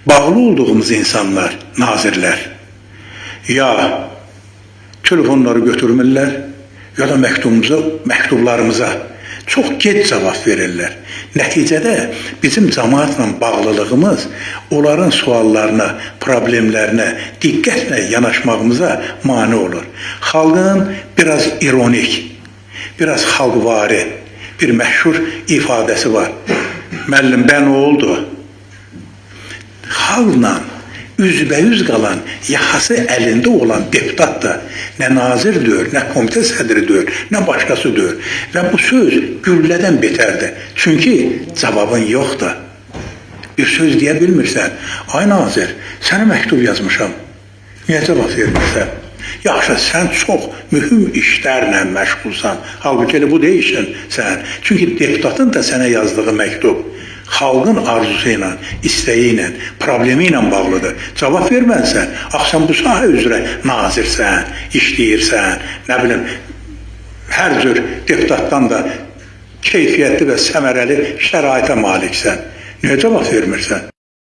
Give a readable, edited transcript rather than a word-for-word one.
bağlı olduğumuz insanlar, nazirlər ya telefonları götürmürlər, ya da məktublarımıza çox gec cavab verirlər. Nəticədə bizim cəmaatla bağlılığımız onların suallarına, problemlərinə diqqətlə yanaşmağımıza mane olur. Xalqın biraz ironik, biraz xalqvari bir məşhur ifadəsi var. Müəllim, bən oldu. Xalqla üzbəyüz qalan, yaxası əlində olan deputat da nə nazir deyil, nə komitə sədri deyil, nə başqası deyil. Və bu söz güllədən betərdir. Çünki cavabın yoxdur. Bir söz deyə bilmirsən. Ay nazir, sənə məktub yazmışam. Niyə cavab vermirsən? Yaxşı, sən çox mühüm işlərlə məşğulsan. Halbuki elə bu deyilsən sən. Çünki deputatın da sənə yazdığı məktub xalqın arzusu ilə, istəyi ilə, problemi ilə bağlıdır. Cavab verməlisən. Sən bu sahə üzrə nazirsən, işləyirsən, nə bilim, hər cür deputatdan da keyfiyyətli və səmərəli şəraitə maliksən. Niyə cavab vermirsən?